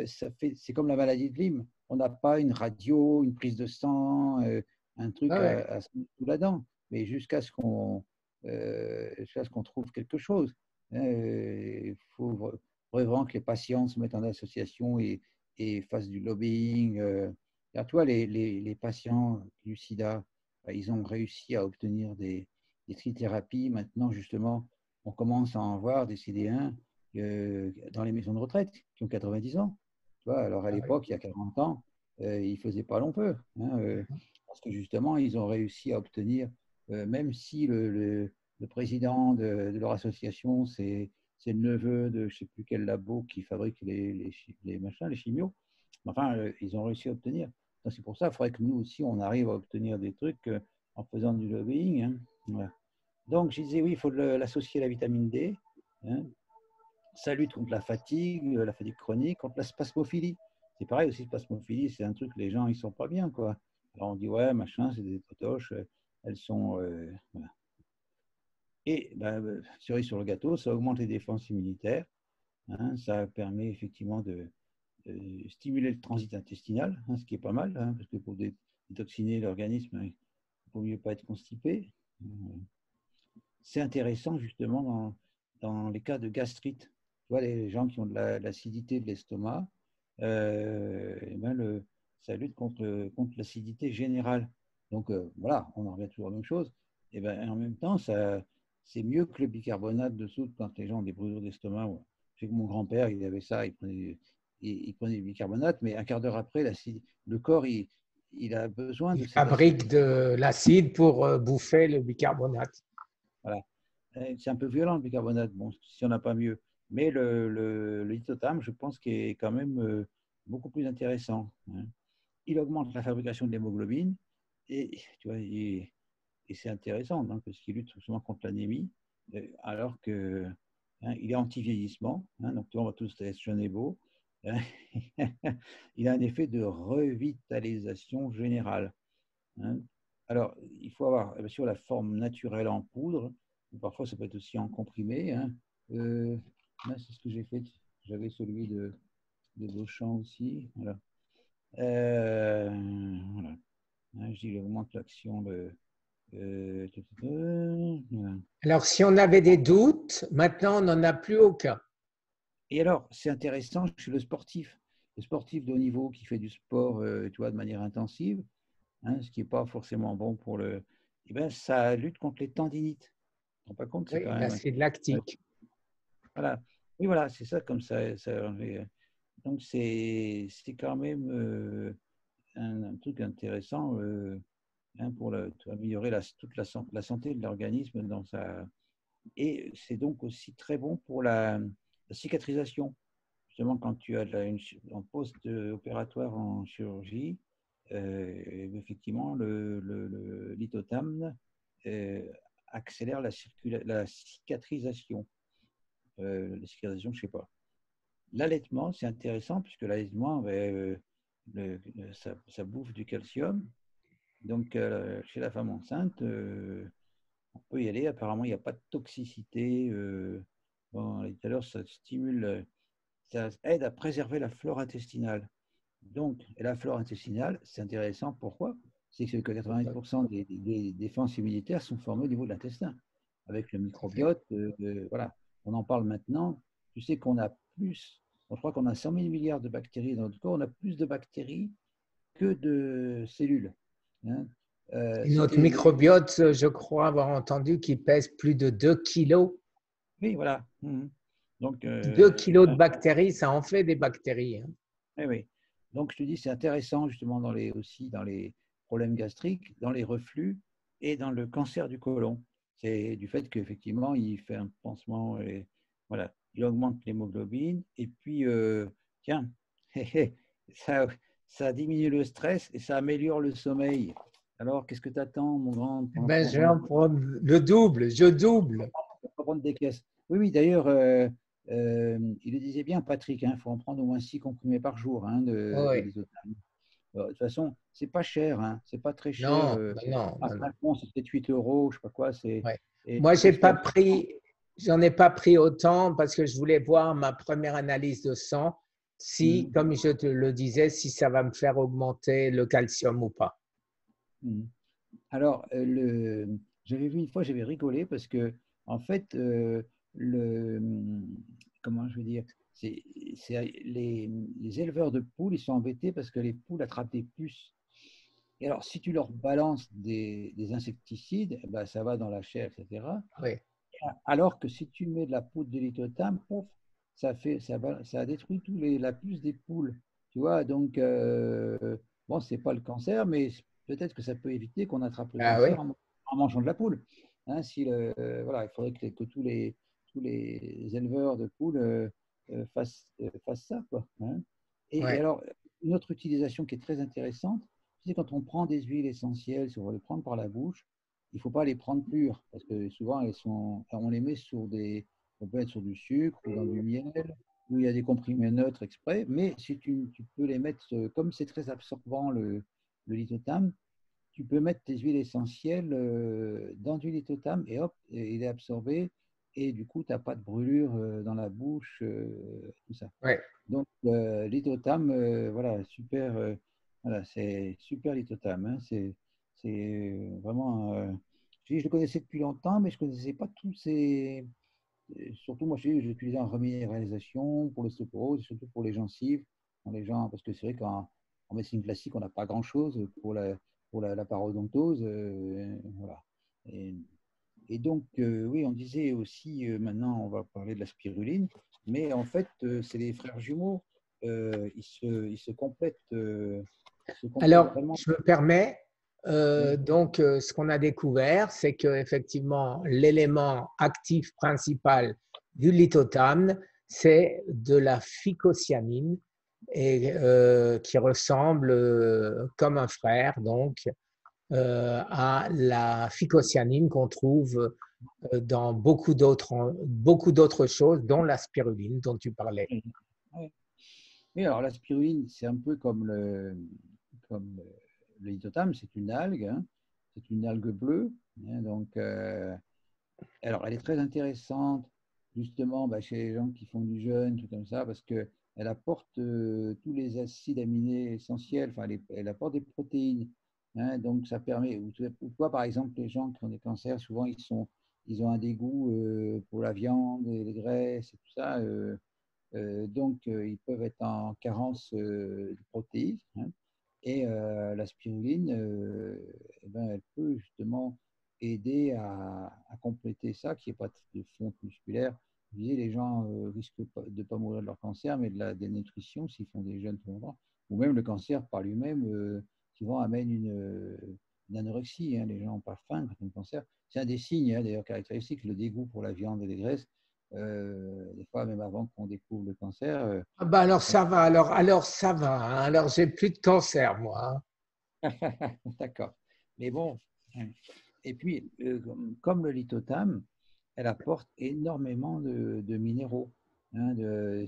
S2: c'est comme la maladie de Lyme. On n'a pas une radio, une prise de sang, un truc
S1: Ouais, ouais.
S2: à se mettre sous la dent. Mais jusqu'à ce qu'on trouve quelque chose. Il faut vraiment que les patients se mettent en association et fassent du lobbying. Regarde, toi, les patients du sida, ils ont réussi à obtenir des trithérapies. Maintenant, justement, on commence à en voir des CD1 dans les maisons de retraite qui ont 90 ans. Tu vois, alors à
S1: Ah oui.
S2: l'époque, il y a 40 ans, ils ne faisaient pas long feu. Hein, parce que justement, ils ont réussi à obtenir, même si le président de leur association, c'est le neveu de je ne sais plus quel labo qui fabrique les machins, les chimios. Enfin, ils ont réussi à obtenir. Donc, c'est pour ça qu'il faudrait que nous aussi, on arrive à obtenir des trucs en faisant du lobbying. Hein. Voilà. Donc, je disais, oui, il faut l'associer à la vitamine D. Hein. Ça lutte contre la fatigue chronique, contre la spasmophilie. C'est pareil aussi, spasmophilie, c'est un truc, les gens, ils sont pas bien, quoi. Alors on dit, ouais, machin, c'est des potoches, elles sont. Voilà. Et ben, cerise sur le gâteau, ça augmente les défenses immunitaires. Hein, ça permet effectivement de stimuler le transit intestinal, hein, ce qui est pas mal, hein, parce que pour détoxiner l'organisme, il ne vaut mieux pas être constipé. C'est intéressant justement dans les cas de gastrite. Tu vois, les gens qui ont de l'acidité de l'estomac, ben ça lutte contre l'acidité générale. Donc voilà, on en revient toujours à la même chose. Et ben, en même temps, c'est mieux que le bicarbonate de soude quand les gens ont des brûlures d'estomac. Je sais que mon grand-père, il avait ça, il prenait du bicarbonate, mais un quart d'heure après, le corps, il a besoin
S1: Il
S2: de cette acidité.
S1: fabrique de l'acide pour bouffer le bicarbonate.
S2: Voilà. C'est un peu violent le bicarbonate, bon, si on n'a pas mieux. Mais le lithotam, je pense qu'il est quand même beaucoup plus intéressant. Hein. Il augmente la fabrication de l'hémoglobine et, tu vois, et c'est intéressant hein, parce qu'il lutte souvent contre l'anémie, alors que hein, il est anti-vieillissement. Hein, donc, on va tous être jeunes et beaux. Hein. Il a un effet de revitalisation générale. Hein. Alors, il faut avoir bien sûr la forme naturelle en poudre, ou parfois ça peut être aussi en comprimé. Hein. Là, c'est ce que j'ai fait. J'avais celui de Beauchamp aussi. Voilà. Voilà. Hein, je dis, il augmente l'action. Voilà.
S1: Alors, si on avait des doutes, maintenant, on n'en a plus aucun.
S2: Et alors, c'est intéressant chez le sportif de haut niveau qui fait du sport tu vois, de manière intensive, hein, ce qui n'est pas forcément bon pour le. Eh ben, ça lutte contre les tendinites. Tu ne te rends pas compte, c'est
S1: Oui,
S2: quand même.
S1: l'acide lactique.
S2: Voilà. Oui, voilà, c'est ça comme ça. Donc, c'est quand même un truc intéressant hein, pour améliorer toute la santé de l'organisme dans sa. Et c'est donc aussi très bon pour la cicatrisation. Justement, quand tu as en post-opératoire en chirurgie, effectivement, le lithotam accélère la cicatrisation. La cicatrisation, je ne sais pas. L'allaitement, c'est intéressant puisque l'allaitement, ça bouffe du calcium. Donc, chez la femme enceinte, on peut y aller. Apparemment, il n'y a pas de toxicité. Bon, tout à l'heure, ça stimule, ça aide à préserver la flore intestinale. Donc, et la flore intestinale, c'est intéressant. Pourquoi? C'est que 80% des défenses immunitaires sont formées au niveau de l'intestin, avec le microbiote. Voilà, on en parle maintenant. Tu sais qu'on a plus, je crois qu'on a 100 000 milliards de bactéries dans notre corps. On a plus de bactéries que de cellules. Hein.
S1: Et notre microbiote, je crois avoir entendu qu'il pèse plus de 2 kilos.
S2: Oui, voilà. Donc,
S1: 2 kilos de bactéries, ça en fait des bactéries. Hein.
S2: Oui, oui. Donc, je te dis, c'est intéressant justement aussi dans les problèmes gastriques, dans les reflux et dans le cancer du côlon. C'est du fait qu'effectivement, il fait un pansement et voilà, il augmente l'hémoglobine et puis, tiens, ça diminue le stress et ça améliore le sommeil. Alors, qu'est-ce que tu attends, mon grand,
S1: Ben, je vais en prendre le double, je double.
S2: pour prendre des caisses? Oui, oui, d'ailleurs, il le disait bien, Patrick, il faut en prendre au moins 6 comprimés par jour de
S1: Oui.
S2: lithotam. De toute façon, c'est pas cher, c'est pas très cher.
S1: Non, non,
S2: À
S1: non, non.
S2: Saint-Fond, c'est peut-être 8 euros, je sais pas quoi.
S1: Ouais.
S2: Et
S1: Moi,
S2: c'est super.
S1: j'en ai pas pris autant parce que je voulais voir ma première analyse de sang, si,
S2: Mhm,
S1: comme je te le disais, si ça va me faire augmenter le calcium ou pas.
S2: mhm. Alors, j'avais vu une fois, j'avais rigolé parce que, en fait, le, comment je veux dire, c'est, les éleveurs de poules, ils sont embêtés parce que les poules attrapent des puces. Et alors, si tu leur balances des insecticides, eh ben, ça va dans la chair, etc.
S1: Oui,
S2: Alors que si tu mets de la poudre de lithotam, pouf, ça détruit la puce des poules. Tu vois, donc, bon, c'est pas le cancer, mais peut-être que ça peut éviter qu'on attrape le
S1: ah oui,
S2: cancer en mangeant de la poule. Si voilà, il faudrait que tous les éleveurs de poules fassent ça, quoi, hein. Et
S1: ouais.
S2: alors, une autre utilisation qui est très intéressante, c'est quand on prend des huiles essentielles, si on va les prendre par la bouche, il ne faut pas les prendre pures, parce que souvent, on les met on peut être sur du sucre ou dans du miel, où il y a des comprimés neutres exprès, mais si tu peux les mettre, comme c'est très absorbant le lithotam, tu peux mettre tes huiles essentielles dans du lithotam et hop, et il est absorbé, et du coup, tu n'as pas de brûlure dans la bouche, tout ça.
S1: Ouais.
S2: Donc, lithotam, voilà, super, voilà, c'est super lithotam, c'est vraiment. Je le connaissais depuis longtemps, mais je ne connaissais pas tous ces. Surtout, moi, j'ai utilisé en reminéralisation pour l'ostéoporose, et surtout pour les gencives, parce que c'est vrai qu'en médecine classique, on n'a pas grand-chose pour la parodontose, voilà. Et, et donc, oui, on disait aussi, maintenant, on va parler de la spiruline, mais en fait, c'est les frères jumeaux. Ils se complètent,
S1: Alors,
S2: vraiment.
S1: je me permets,
S2: Oui.
S1: donc, ce qu'on a découvert, c'est qu'effectivement, l'élément actif principal du lithotam, c'est de la phycocyanine, et, qui ressemble comme un frère, donc, à la phycocyanine qu'on trouve dans beaucoup d'autres choses, dont la spiruline dont tu parlais.
S2: Oui. Oui, alors la spiruline, c'est un peu comme le lithotam, c'est une algue, c'est une algue bleue, donc, alors elle est très intéressante justement chez les gens qui font du jeûne, tout comme ça, parce que elle apporte tous les acides aminés essentiels, enfin elle apporte des protéines, donc ça permet, ou toi par exemple, les gens qui ont des cancers, souvent ils ont un dégoût pour la viande et les graisses et tout ça. Donc, ils peuvent être en carence de protéines, et la spiruline, eh ben, elle peut justement aider à compléter ça, qui n'y ait pas de fonte musculaire. Vous disiez, les gens risquent de ne pas mourir de leur cancer, mais de la dénutrition s'ils font des jeûnes trop longtemps, ou même le cancer par lui-même, souvent amène une anorexie. Les gens n'ont pas faim quand ils ont un cancer. C'est un des signes, d'ailleurs, caractéristiques, le dégoût pour la viande et les graisses. Des fois, même avant qu'on découvre le cancer.
S1: Ah bah alors ça va, alors ça va, hein. Alors j'ai plus de cancer, moi, hein.
S2: D'accord. Mais bon, et puis, comme le lithotam, elle apporte énormément de minéraux,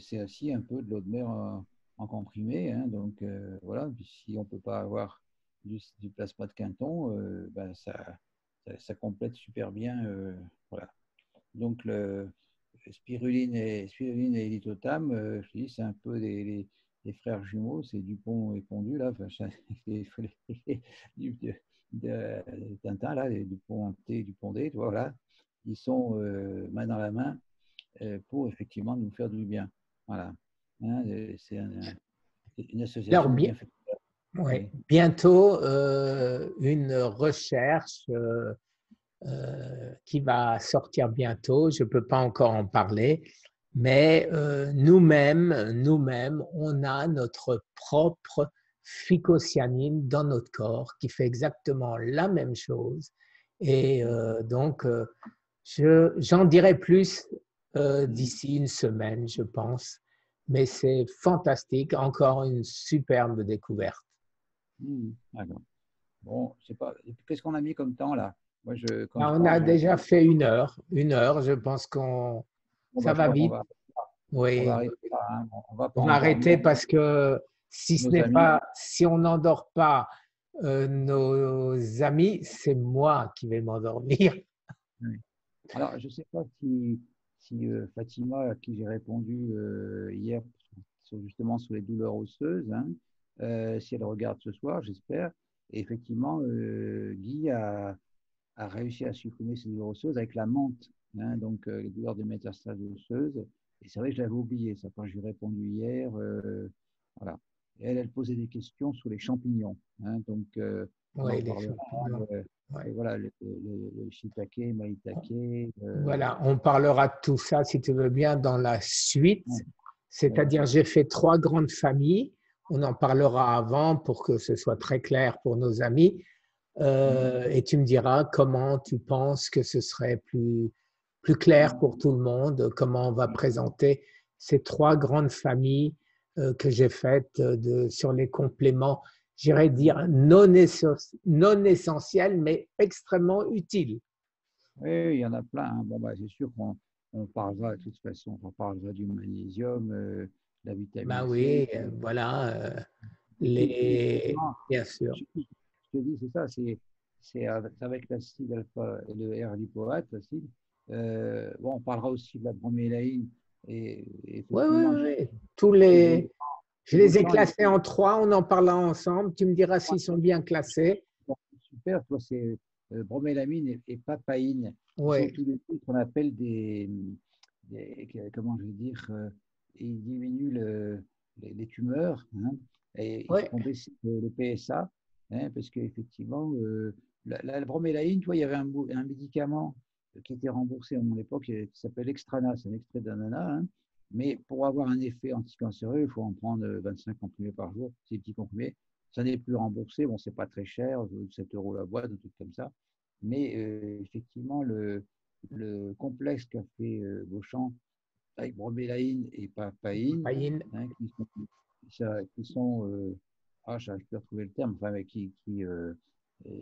S2: c'est aussi un peu de l'eau de mer en comprimé, donc voilà. Puis si on ne peut pas avoir du plasma de Quinton, ben ça complète super bien, voilà. Donc, spiruline et lithotam, je te dis, c'est un peu les frères jumeaux, c'est Dupont et Pondu, là, enfin, du, Tintin, là, les Dupont T et Dupont D, tu vois, voilà. Ils sont main dans la main pour effectivement nous faire du bien. Voilà. C'est une
S1: Alors
S2: association
S1: bien,
S2: bien faite.
S1: ouais,
S2: Oui.
S1: bientôt une recherche qui va sortir bientôt. Je ne peux pas encore en parler, mais nous-mêmes, on a notre propre phycocyanine dans notre corps qui fait exactement la même chose. Et donc, j'en dirai plus d'ici une semaine, je pense. Mais c'est fantastique, encore une superbe découverte.
S2: D'accord. Bon, je sais pas. Qu'est-ce qu'on a mis comme temps là? Moi, quand
S1: Là,
S2: je
S1: on
S2: parle,
S1: a déjà fait une heure, je pense
S2: bon,
S1: ça
S2: bah, je
S1: va
S2: crois qu'on
S1: vite.
S2: va. On va
S1: Oui,
S2: arrêter là, hein. On va pas
S1: on va arrêter
S2: endormir
S1: parce que si ce
S2: nos
S1: n'est
S2: amis.
S1: pas, si on n'endort pas nos amis, c'est moi qui vais m'endormir.
S2: Oui. Alors, je ne sais pas si Fatima, à qui j'ai répondu hier, justement sur les douleurs osseuses, hein, si elle regarde ce soir, j'espère. Et effectivement, Guy a réussi à supprimer ces douleurs osseuses avec la menthe, hein, donc les douleurs des métastases osseuses. Et c'est vrai que je l'avais oublié, ça, quand je lui ai répondu hier. Voilà. Et elle posait des questions sur les champignons, hein, donc on en
S1: Oui, les
S2: parlera, hein.
S1: champignons. Ouais.
S2: Voilà, le shiitake, maïtake.
S1: Voilà, on parlera de tout ça, si tu veux bien, dans la
S2: Ouais,
S1: suite.
S2: ouais,
S1: C'est-à-dire, j'ai fait 3 grandes familles. On en parlera avant pour que ce soit très clair pour nos amis.
S2: mm,
S1: Et tu me diras comment tu penses que ce serait plus clair pour tout le monde, comment on va présenter ces 3 grandes familles que j'ai faites sur les compléments, j'irais
S2: mm.
S1: dire non essentiels, mais extrêmement utiles.
S2: Oui, il y en a plein, hein. Bon, bah, c'est sûr qu'on parlera de toute façon, on parlera du magnésium, la
S1: Ben
S2: vitamine C.
S1: oui, voilà,
S2: Et puis,
S1: les,
S2: effectivement,
S1: bien sûr.
S2: je te dis, c'est ça, c'est avec l'acide alpha et le R-lipoate, l'acide. Bon, on parlera aussi de la bromélaïne. Et
S1: Oui, oui,
S2: effectivement,
S1: oui.
S2: chez Beauchamp,
S1: Je
S2: chez
S1: les ai
S2: Beauchamp,
S1: classés en 3, on en parlera ensemble. Tu me diras s'ils sont bien classés.
S2: bon, super, toi, c'est bromélamine et papaïne, qui sont
S1: Oui,
S2: tous les deux qu'on appelle comment je vais dire, ils diminuent les tumeurs, hein, et ils
S1: oui,
S2: font baisser le PSA, hein, parce qu'effectivement, la bromélaïne, tu vois, il y avait un médicament qui était remboursé à mon époque, qui s'appelle Extrana, c'est un extrait d'ananas, hein, mais pour avoir un effet anticancéreux, il faut en prendre 25 comprimés par jour, ces petits comprimés. Ça n'est plus remboursé. Bon, c'est pas très cher, 7 euros la boîte, un truc comme ça. Mais effectivement, le complexe qu'a fait Beauchamp avec bromélaïne et papaïne,
S1: papaïne.
S2: hein, qui sont je n'arrive plus à trouver le terme, enfin, mais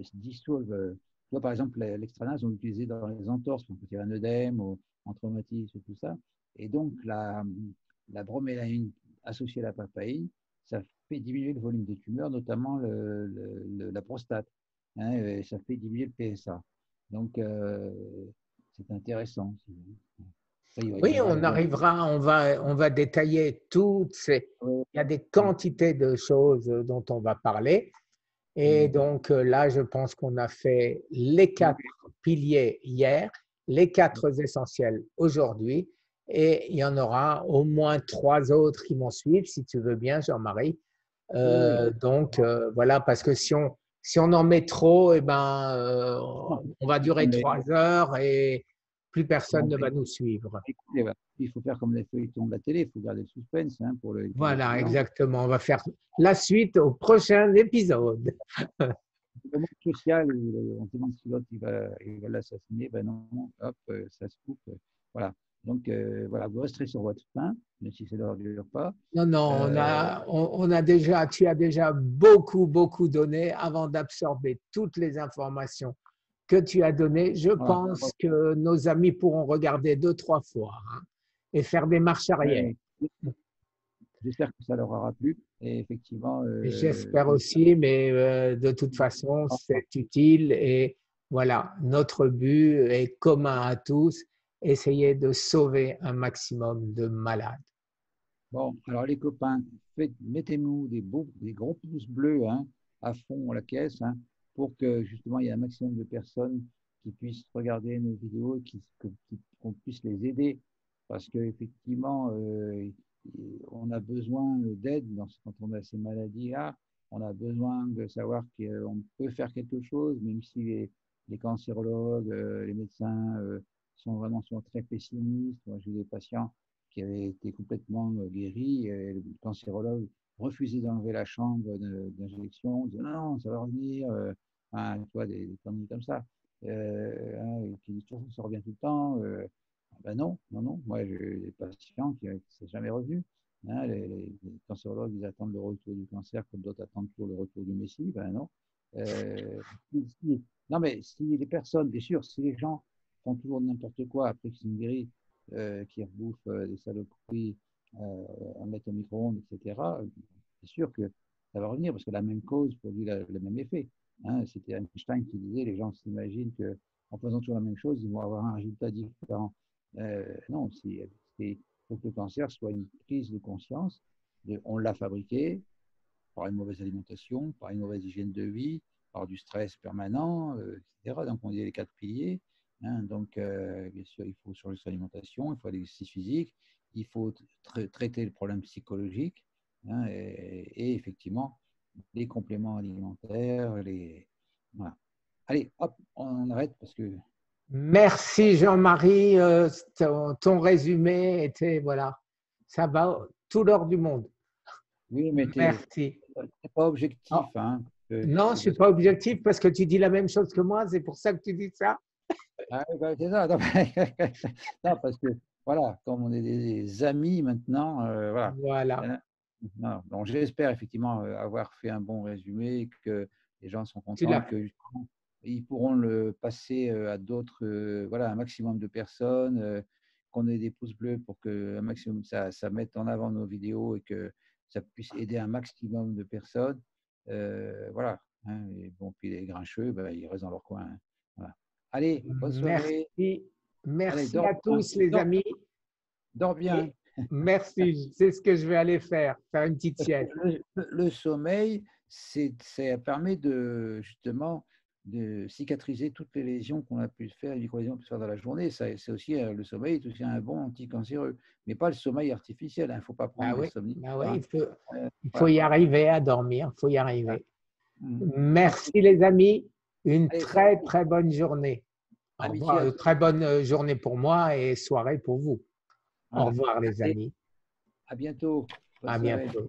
S2: se dissolvent. Tu vois, par exemple, l'extranase, on l'utilisait dans les entorses, quand il y avait un œdème, ou en traumatisme, tout ça. Et donc, la bromélaïne associée à la papaïne, ça fait diminuer le volume des tumeurs, notamment la prostate, hein, et ça fait diminuer le PSA. Donc, c'est intéressant. Après, il
S1: Oui,
S2: y aura
S1: on arrivera, on va détailler toutes ces. Il y a des quantités de choses dont on va parler. Et donc là, je pense qu'on a fait les 4 piliers hier, les 4 essentiels aujourd'hui. Et il y en aura au moins 3 autres qui vont suivre, si tu veux bien, Jean-Marie.
S2: Oui,
S1: Voilà, parce que si on en met trop, eh ben,
S2: non,
S1: on va durer
S2: comme les,
S1: 3 heures et plus personne
S2: bon,
S1: ne va nous suivre.
S2: écoutez, voilà, il faut faire comme les feuilletons de la télé, il faut garder le suspense, hein, pour les
S1: Voilà,
S2: clients.
S1: exactement. On va faire la suite au prochain épisode.
S2: Le monde social, on se demande si l'autre il va l'assassiner, ben non, hop, ça se coupe. Voilà. Donc voilà, vous resterez sur votre faim, même si c'est l'heure du repas.
S1: Non, non,
S2: Euh,
S1: tu as déjà beaucoup, beaucoup donné avant d'absorber toutes les informations que tu as données. Je
S2: voilà.
S1: pense que nos amis pourront regarder 2, 3 fois, hein, et faire des marches arrière.
S2: Ouais, j'espère que ça leur aura plu. Et effectivement,
S1: J'espère aussi, mais de toute façon, c'est utile et voilà, notre but est commun à tous, essayer de sauver un maximum de malades.
S2: bon, alors les copains, mettez-nous des gros pouces bleus, hein, à fond la caisse, hein, pour que justement il y ait un maximum de personnes qui puissent regarder nos vidéos et qu'on puisse les aider. Parce qu'effectivement, on a besoin d'aide quand on a ces maladies-là. On a besoin de savoir qu'on peut faire quelque chose, même si les cancérologues, les médecins sont très pessimistes. Moi, j'ai des patients qui avait été complètement guéri. Et le cancérologue refusait d'enlever la chambre d'injection, disait non, ça va revenir, hein, tu vois, des conneries comme ça. Hein, qui disent toujours ça revient tout le temps. Ben non, non, non. Moi, j'ai des patients qui ne sont jamais revenus. Hein, les cancérologues, ils attendent le retour du cancer comme d'autres attendent toujours le retour du Messie. Ben non. Euh, non, mais si les personnes, bien sûr, si les gens font toujours n'importe quoi après qu'ils sont guéris, qui rebouffent des saloperies à mettre au micro-ondes, etc., c'est sûr que ça va revenir parce que la même cause produit le même effet. Hein. C'était Einstein qui disait les gens s'imaginent qu'en faisant toujours la même chose, ils vont avoir un résultat différent. Non, il faut que le cancer soit une prise de conscience on l'a fabriqué par une mauvaise alimentation, par une mauvaise hygiène de vie, par du stress permanent, etc. Donc, on dit les 4 piliers. Hein. Donc, bien sûr, il faut changer son alimentation, il faut l'exercice physique, il faut traiter le problème psychologique, hein, et effectivement, les compléments alimentaires, voilà. Allez, hop, on arrête parce que…
S1: Merci Jean-Marie, ton résumé était, voilà, ça va tout l'or du monde.
S2: Oui, mais
S1: Merci.
S2: t'es pas objectif.
S1: Oh,
S2: Hein,
S1: non, je ne suis pas objectif parce que tu dis la même chose que moi, c'est pour ça que tu dis ça.
S2: Ah, bah, c'est ça. Non, non, parce que, voilà, comme on est des amis maintenant, voilà.
S1: Voilà,
S2: Non, donc j'espère effectivement avoir fait un bon résumé, que les gens sont
S1: tu
S2: contents,
S1: l'as.
S2: que ils pourront le passer à d'autres, voilà, un maximum de personnes, qu'on ait des pouces bleus pour que un maximum ça mette en avant nos vidéos et que ça puisse aider un maximum de personnes. Voilà. Hein, et bon, puis les grincheux, ben, ils restent dans leur coin. Hein. Voilà. Allez, bonne soirée.
S1: Merci.
S2: Allez,
S1: Merci
S2: dors
S1: à
S2: bien.
S1: tous les amis.
S2: Dors bien.
S1: Et merci, c'est ce que je vais aller faire une petite
S2: Parce que
S1: sieste.
S2: le sommeil, ça permet justement de cicatriser toutes les lésions qu'on a pu faire, les micro-lésions qu'on a pu faire dans la journée. C'est aussi, le sommeil est aussi un bon anticancéreux, mais pas le sommeil artificiel. Il ne faut pas prendre des
S1: Bah
S2: somnifères.
S1: oui,
S2: Hein.
S1: il faut
S2: Voilà.
S1: y arriver à dormir, il faut y
S2: Voilà.
S1: arriver.
S2: Merci.
S1: Merci les amis, une
S2: Allez,
S1: très
S2: salut.
S1: très bonne journée. Au
S2: Amitié
S1: revoir,
S2: à
S1: une
S2: tous.
S1: très bonne journée pour moi et soirée pour vous. Au
S2: Voilà.
S1: revoir les
S2: Allez,
S1: amis,
S2: à bientôt. Bonne
S1: à
S2: soirée.
S1: bientôt.